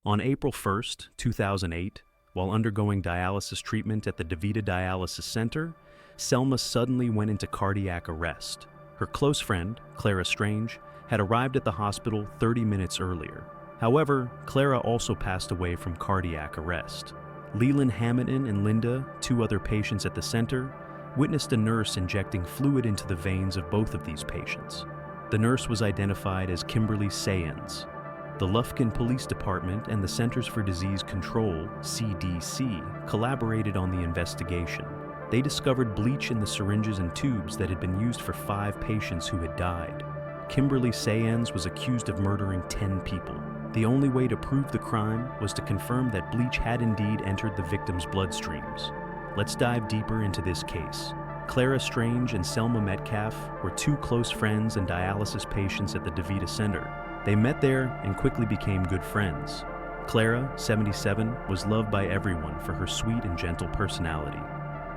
On April 1st, 2008, while undergoing dialysis treatment at the DaVita Dialysis Center, Selma suddenly went into cardiac arrest. Her close friend, Clara Strange, had arrived at the hospital 30 minutes earlier. However, Clara also passed away from cardiac arrest. Leland Hamilton and Linda, two other patients at the center, witnessed a nurse injecting fluid into the veins of both of these patients. The nurse was identified as Kimberly Sayens. The Lufkin Police Department and the Centers for Disease Control, CDC, collaborated on the investigation. They discovered bleach in the syringes and tubes that had been used for 5 patients who had died. Kimberly Sayens was accused of murdering 10 people. The only way to prove the crime was to confirm that bleach had indeed entered the victims' bloodstreams. Let's dive deeper into this case. Clara Strange and Selma Metcalf were 2 close friends and dialysis patients at the DaVita Center. They met there and quickly became good friends. Clara, 77, was loved by everyone for her sweet and gentle personality.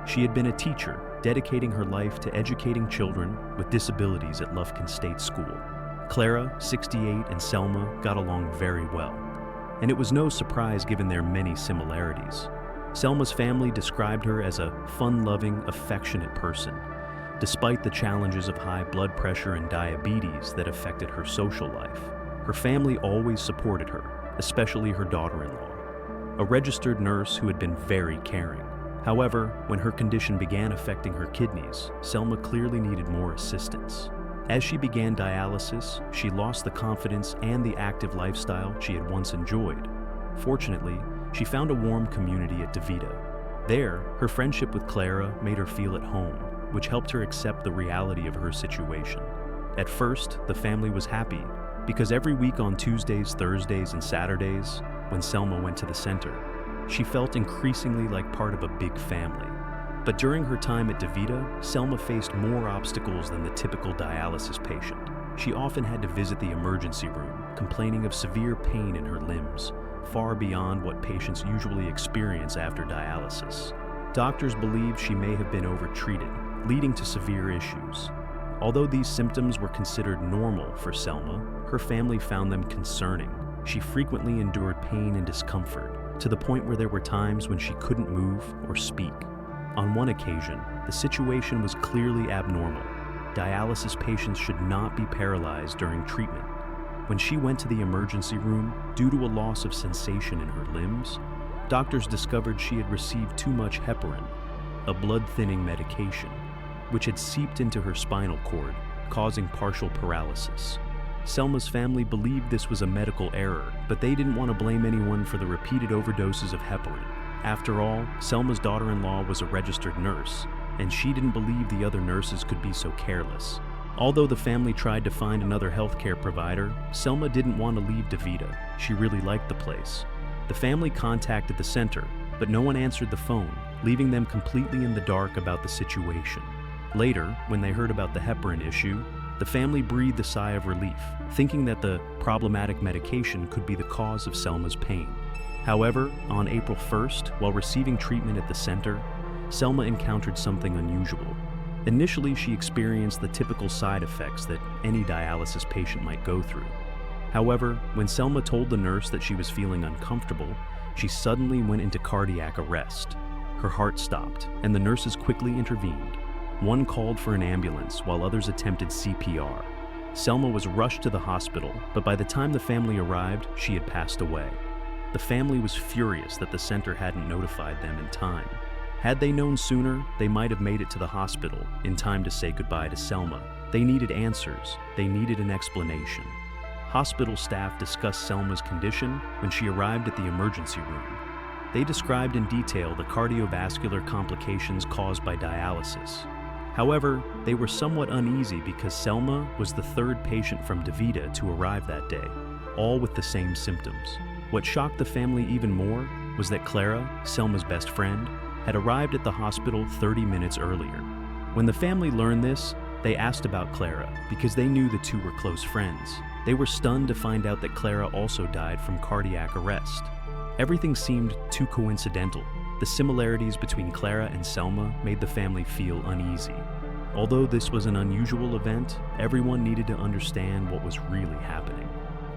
She had been a teacher, dedicating her life to educating children with disabilities at Lufkin State School. Clara, 68, and Selma got along very well, and it was no surprise given their many similarities. Selma's family described her as a fun-loving, affectionate person, despite the challenges of high blood pressure and diabetes that affected her social life. Her family always supported her, especially her daughter-in-law, a registered nurse who had been very caring. However, when her condition began affecting her kidneys, Selma clearly needed more assistance. As she began dialysis, she lost the confidence and the active lifestyle she had once enjoyed. Fortunately, she found a warm community at DaVita. There, her friendship with Clara made her feel at home, which helped her accept the reality of her situation. At first, the family was happy because every week on Tuesdays, Thursdays, and Saturdays, when Selma went to the center, she felt increasingly like part of a big family. But during her time at DaVita, Selma faced more obstacles than the typical dialysis patient. She often had to visit the emergency room, complaining of severe pain in her limbs, far beyond what patients usually experience after dialysis. Doctors believed she may have been overtreated, leading to severe issues. Although these symptoms were considered normal for Selma, her family found them concerning. She frequently endured pain and discomfort, to the point where there were times when she couldn't move or speak. On one occasion, the situation was clearly abnormal. Dialysis patients should not be paralyzed during treatment. When she went to the emergency room, due to a loss of sensation in her limbs, doctors discovered she had received too much heparin, a blood-thinning medication, which had seeped into her spinal cord, causing partial paralysis. Selma's family believed this was a medical error, but they didn't want to blame anyone for the repeated overdoses of heparin. After all, Selma's daughter-in-law was a registered nurse, and she didn't believe the other nurses could be so careless. Although the family tried to find another healthcare provider, Selma didn't want to leave DaVita. She really liked the place. The family contacted the center, but no one answered the phone, leaving them completely in the dark about the situation. Later, when they heard about the heparin issue, the family breathed a sigh of relief, thinking that the problematic medication could be the cause of Selma's pain. However, on April 1st, while receiving treatment at the center, Selma encountered something unusual. Initially, she experienced the typical side effects that any dialysis patient might go through. However, when Selma told the nurse that she was feeling uncomfortable, she suddenly went into cardiac arrest. Her heart stopped, and the nurses quickly intervened. One called for an ambulance, while others attempted CPR. Selma was rushed to the hospital, but by the time the family arrived, she had passed away. The family was furious that the center hadn't notified them in time. Had they known sooner, they might have made it to the hospital in time to say goodbye to Selma. They needed answers. They needed an explanation. Hospital staff discussed Selma's condition when she arrived at the emergency room. They described in detail the cardiovascular complications caused by dialysis. However, they were somewhat uneasy because Selma was the 3rd patient from DaVita to arrive that day, all with the same symptoms. What shocked the family even more was that Clara, Selma's best friend, had arrived at the hospital 30 minutes earlier. When the family learned this, they asked about Clara because they knew the two were close friends. They were stunned to find out that Clara also died from cardiac arrest. Everything seemed too coincidental. The similarities between Clara and Selma made the family feel uneasy. Although this was an unusual event, everyone needed to understand what was really happening.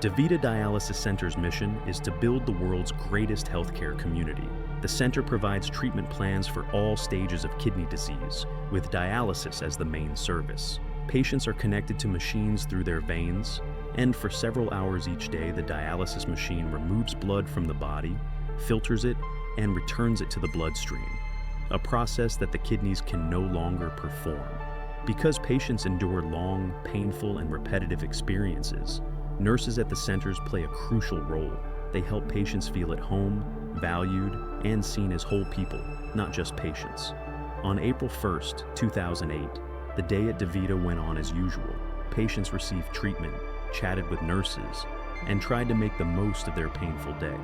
DaVita Dialysis Center's mission is to build the world's greatest healthcare community. The center provides treatment plans for all stages of kidney disease, with dialysis as the main service. Patients are connected to machines through their veins, and for several hours each day, the dialysis machine removes blood from the body, filters it, and returns it to the bloodstream, a process that the kidneys can no longer perform. Because patients endure long, painful, and repetitive experiences, nurses at the centers play a crucial role. They help patients feel at home, valued, and seen as whole people, not just patients. On April 1st, 2008, the day at DaVita went on as usual. Patients received treatment, chatted with nurses, and tried to make the most of their painful day.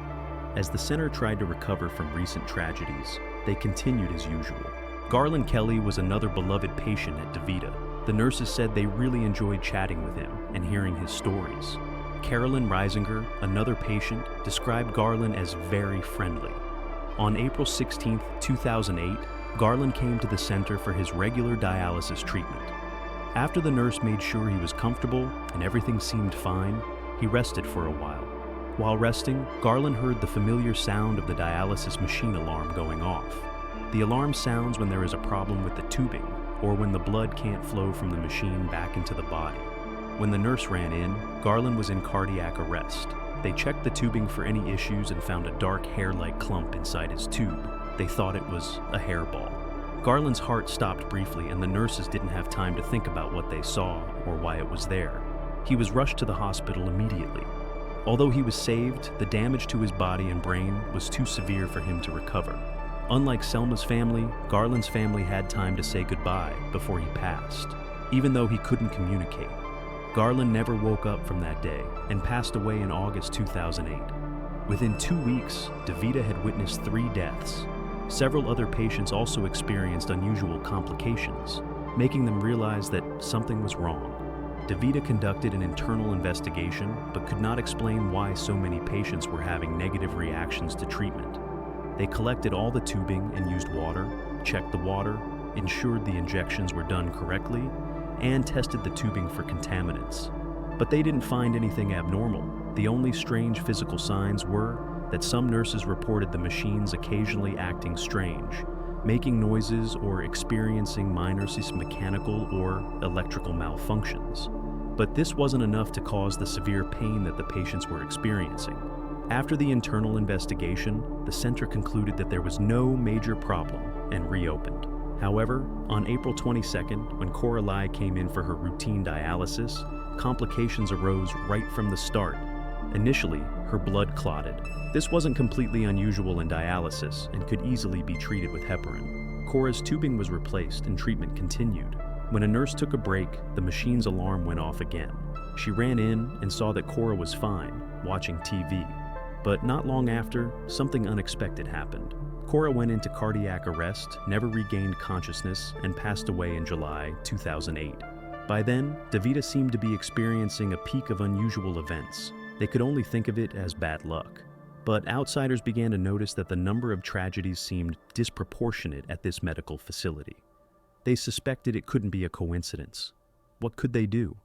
As the center tried to recover from recent tragedies, they continued as usual. Garland Kelly was another beloved patient at DaVita. The nurses said they really enjoyed chatting with him and hearing his stories. Carolyn Reisinger, another patient, described Garland as very friendly. On April 16, 2008, Garland came to the center for his regular dialysis treatment. After the nurse made sure he was comfortable and everything seemed fine, he rested for a while. While resting, Garland heard the familiar sound of the dialysis machine alarm going off. The alarm sounds when there is a problem with the tubing or when the blood can't flow from the machine back into the body. When the nurse ran in, Garland was in cardiac arrest. They checked the tubing for any issues and found a dark hair-like clump inside his tube. They thought it was a hairball. Garland's heart stopped briefly, and the nurses didn't have time to think about what they saw or why it was there. He was rushed to the hospital immediately. Although he was saved, the damage to his body and brain was too severe for him to recover. Unlike Selma's family, Garland's family had time to say goodbye before he passed, even though he couldn't communicate. Garland never woke up from that day and passed away in August 2008. Within 2 weeks, DaVita had witnessed 3 deaths. Several other patients also experienced unusual complications, making them realize that something was wrong. DaVita conducted an internal investigation but could not explain why so many patients were having negative reactions to treatment. They collected all the tubing and used water, checked the water, ensured the injections were done correctly, and tested the tubing for contaminants. But they didn't find anything abnormal. The only strange physical signs were that some nurses reported the machines occasionally acting strange, making noises or experiencing minor mechanical or electrical malfunctions. But this wasn't enough to cause the severe pain that the patients were experiencing. After the internal investigation, the center concluded that there was no major problem and reopened. However, on April 22nd, when Coralie came in for her routine dialysis, complications arose right from the start. Initially, her blood clotted. This wasn't completely unusual in dialysis and could easily be treated with heparin. Cora's tubing was replaced and treatment continued. When a nurse took a break, the machine's alarm went off again. She ran in and saw that Cora was fine, watching TV. But not long after, something unexpected happened. Cora went into cardiac arrest, never regained consciousness, and passed away in July 2008. By then, DaVita seemed to be experiencing a peak of unusual events. They could only think of it as bad luck. But outsiders began to notice that the number of tragedies seemed disproportionate at this medical facility. They suspected it couldn't be a coincidence. What could they do?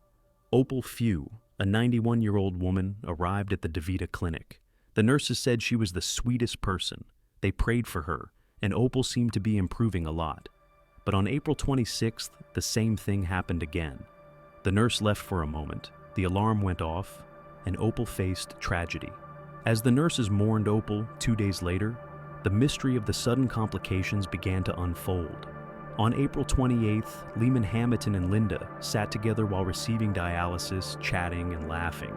Opal Few, a 91-year-old woman, arrived at the DaVita clinic. The nurses said she was the sweetest person. They prayed for her, and Opal seemed to be improving a lot. But on April 26th, the same thing happened again. The nurse left for a moment, the alarm went off, and Opal faced tragedy. As the nurses mourned Opal 2 days later, the mystery of the sudden complications began to unfold. On April 28th, Lehman Hamilton and Linda sat together while receiving dialysis, chatting and laughing,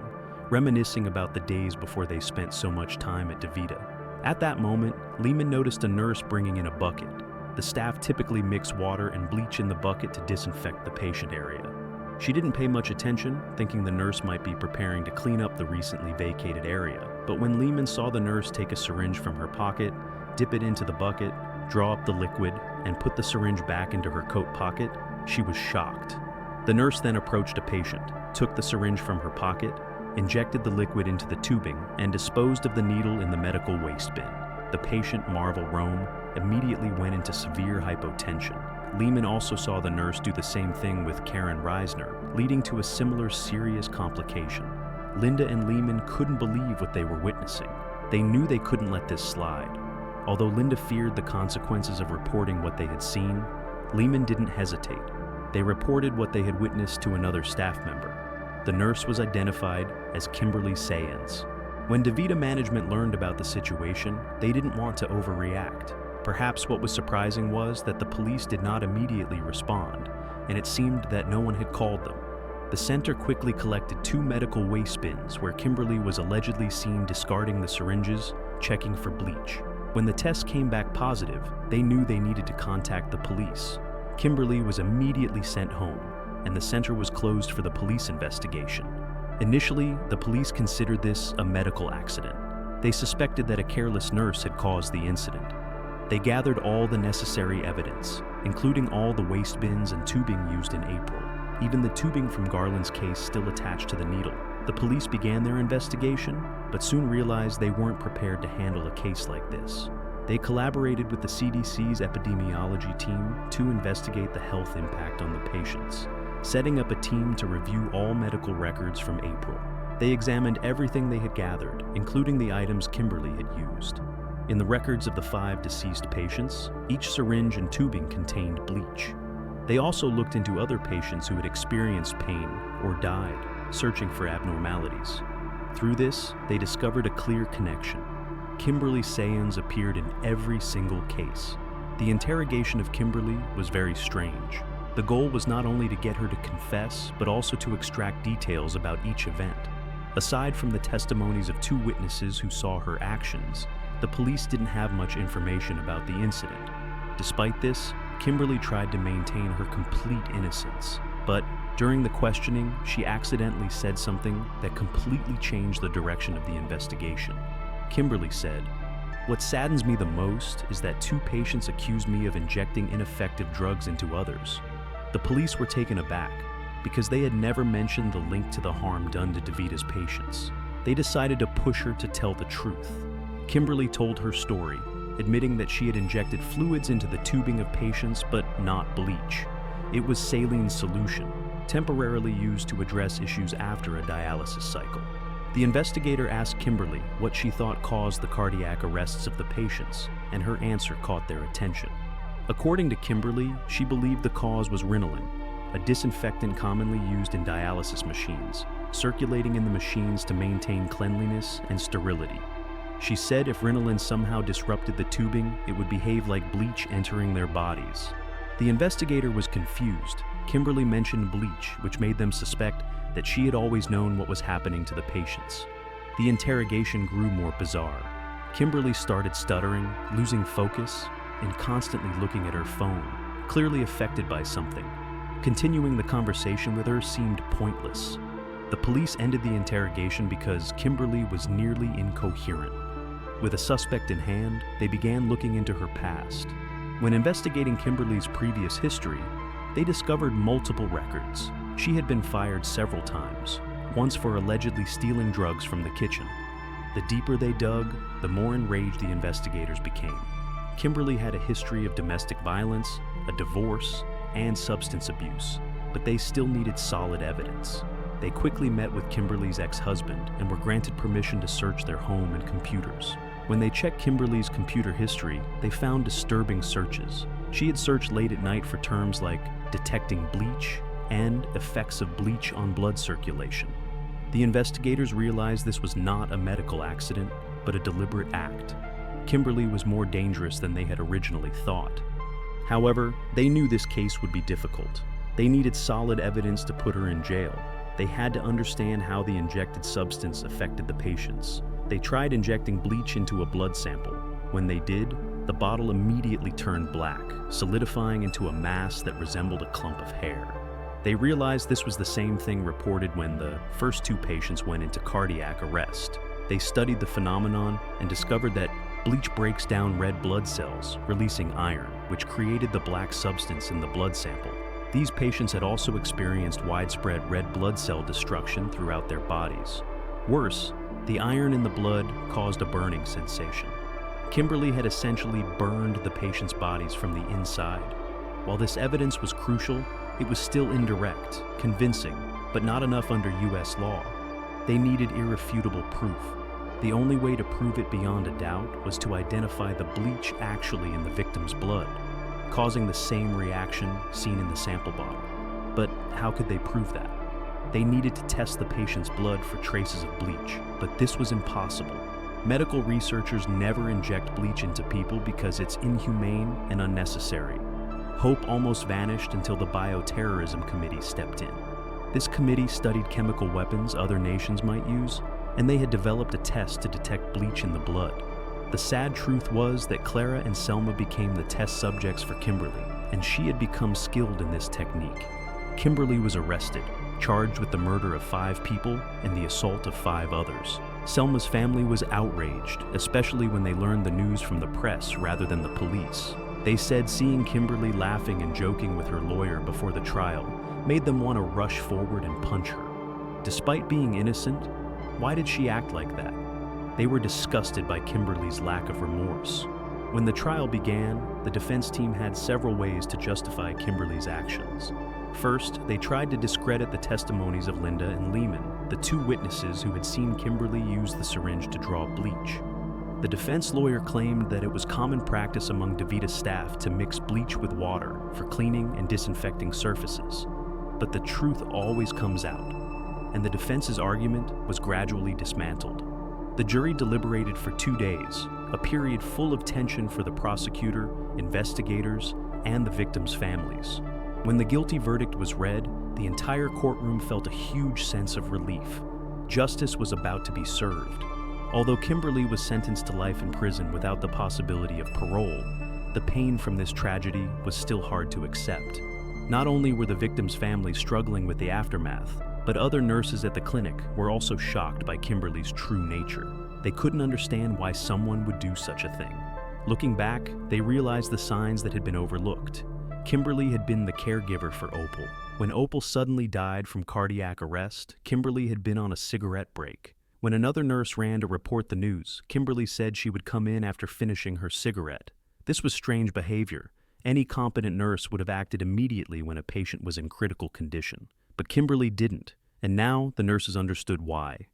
reminiscing about the days before they spent so much time at DaVita. At that moment, Lehman noticed a nurse bringing in a bucket. The staff typically mix water and bleach in the bucket to disinfect the patient area. She didn't pay much attention, thinking the nurse might be preparing to clean up the recently vacated area. But when Lehman saw the nurse take a syringe from her pocket, dip it into the bucket, draw up the liquid, and put the syringe back into her coat pocket, she was shocked. The nurse then approached a patient, took the syringe from her pocket, injected the liquid into the tubing, and disposed of the needle in the medical waste bin. The patient, Marvel Rome, immediately went into severe hypotension. Lehman also saw the nurse do the same thing with Karen Reisner, leading to a similar serious complication. Linda and Lehman couldn't believe what they were witnessing. They knew they couldn't let this slide. Although Linda feared the consequences of reporting what they had seen, Lehman didn't hesitate. They reported what they had witnessed to another staff member. The nurse was identified as Kimberly Sayans. When DaVita management learned about the situation, they didn't want to overreact. Perhaps what was surprising was that the police did not immediately respond, and it seemed that no one had called them. The center quickly collected 2 medical waste bins where Kimberly was allegedly seen discarding the syringes, checking for bleach. When the tests came back positive, they knew they needed to contact the police. Kimberly was immediately sent home, and the center was closed for the police investigation. Initially, the police considered this a medical accident. They suspected that a careless nurse had caused the incident. They gathered all the necessary evidence, including all the waste bins and tubing used in April, even the tubing from Garland's case still attached to the needle. The police began their investigation, but soon realized they weren't prepared to handle a case like this. They collaborated with the CDC's epidemiology team to investigate the health impact on the patients, setting up a team to review all medical records from April. They examined everything they had gathered, including the items Kimberly had used. In the records of the 5 deceased patients, each syringe and tubing contained bleach. They also looked into other patients who had experienced pain or died, searching for abnormalities. Through this, they discovered a clear connection. Kimberly Sayans appeared in every single case. The interrogation of Kimberly was very strange. The goal was not only to get her to confess, but also to extract details about each event. Aside from the testimonies of 2 witnesses who saw her actions, the police didn't have much information about the incident. Despite this, Kimberly tried to maintain her complete innocence, but during the questioning, she accidentally said something that completely changed the direction of the investigation. Kimberly said, "What saddens me the most is that 2 patients accused me of injecting ineffective drugs into others." The police were taken aback because they had never mentioned the link to the harm done to DaVita's patients. They decided to push her to tell the truth. Kimberly told her story, admitting that she had injected fluids into the tubing of patients, but not bleach. It was saline solution, temporarily used to address issues after a dialysis cycle. The investigator asked Kimberly what she thought caused the cardiac arrests of the patients, and her answer caught their attention. According to Kimberly, she believed the cause was Rinolin, a disinfectant commonly used in dialysis machines, circulating in the machines to maintain cleanliness and sterility. She said if Rinolin somehow disrupted the tubing, it would behave like bleach entering their bodies. The investigator was confused. Kimberly mentioned bleach, which made them suspect that she had always known what was happening to the patients. The interrogation grew more bizarre. Kimberly started stuttering, losing focus, and constantly looking at her phone, clearly affected by something. Continuing the conversation with her seemed pointless. The police ended the interrogation because Kimberly was nearly incoherent. With a suspect in hand, they began looking into her past. When investigating Kimberly's previous history, they discovered multiple records. She had been fired several times, once for allegedly stealing drugs from the kitchen. The deeper they dug, the more enraged the investigators became. Kimberly had a history of domestic violence, a divorce, and substance abuse, but they still needed solid evidence. They quickly met with Kimberly's ex-husband and were granted permission to search their home and computers. When they checked Kimberly's computer history, they found disturbing searches. She had searched late at night for terms like detecting bleach and effects of bleach on blood circulation. The investigators realized this was not a medical accident, but a deliberate act. Kimberly was more dangerous than they had originally thought. However, they knew this case would be difficult. They needed solid evidence to put her in jail. They had to understand how the injected substance affected the patients. They tried injecting bleach into a blood sample. When they did, the bottle immediately turned black, solidifying into a mass that resembled a clump of hair. They realized this was the same thing reported when the first 2 patients went into cardiac arrest. They studied the phenomenon and discovered that bleach breaks down red blood cells, releasing iron, which created the black substance in the blood sample. These patients had also experienced widespread red blood cell destruction throughout their bodies. Worse, the iron in the blood caused a burning sensation. Kimberly had essentially burned the patients' bodies from the inside. While this evidence was crucial, it was still indirect, convincing, but not enough under U.S. law. They needed irrefutable proof. The only way to prove it beyond a doubt was to identify the bleach actually in the victim's blood, causing the same reaction seen in the sample bottle. But how could they prove that? They needed to test the patient's blood for traces of bleach, but this was impossible. Medical researchers never inject bleach into people because it's inhumane and unnecessary. Hope almost vanished until the Bioterrorism Committee stepped in. This committee studied chemical weapons other nations might use, and they had developed a test to detect bleach in the blood. The sad truth was that Clara and Selma became the test subjects for Kimberly, and she had become skilled in this technique. Kimberly was arrested, charged with the murder of 5 people and the assault of 5 others. Selma's family was outraged, especially when they learned the news from the press rather than the police. They said seeing Kimberly laughing and joking with her lawyer before the trial made them want to rush forward and punch her. Despite being innocent, why did she act like that? They were disgusted by Kimberly's lack of remorse. When the trial began, the defense team had several ways to justify Kimberly's actions. First, they tried to discredit the testimonies of Linda and Lehman, the 2 witnesses who had seen Kimberly use the syringe to draw bleach. The defense lawyer claimed that it was common practice among DaVita staff to mix bleach with water for cleaning and disinfecting surfaces. But the truth always comes out, and the defense's argument was gradually dismantled. The jury deliberated for 2 days, a period full of tension for the prosecutor, investigators, and the victims' families. When the guilty verdict was read, the entire courtroom felt a huge sense of relief. Justice was about to be served. Although Kimberly was sentenced to life in prison without the possibility of parole, the pain from this tragedy was still hard to accept. Not only were the victims' families struggling with the aftermath, but other nurses at the clinic were also shocked by Kimberly's true nature. They couldn't understand why someone would do such a thing. Looking back, they realized the signs that had been overlooked. Kimberly had been the caregiver for Opal. When Opal suddenly died from cardiac arrest, Kimberly had been on a cigarette break. When another nurse ran to report the news, Kimberly said she would come in after finishing her cigarette. This was strange behavior. Any competent nurse would have acted immediately when a patient was in critical condition. But Kimberly didn't, and now the nurses understood why.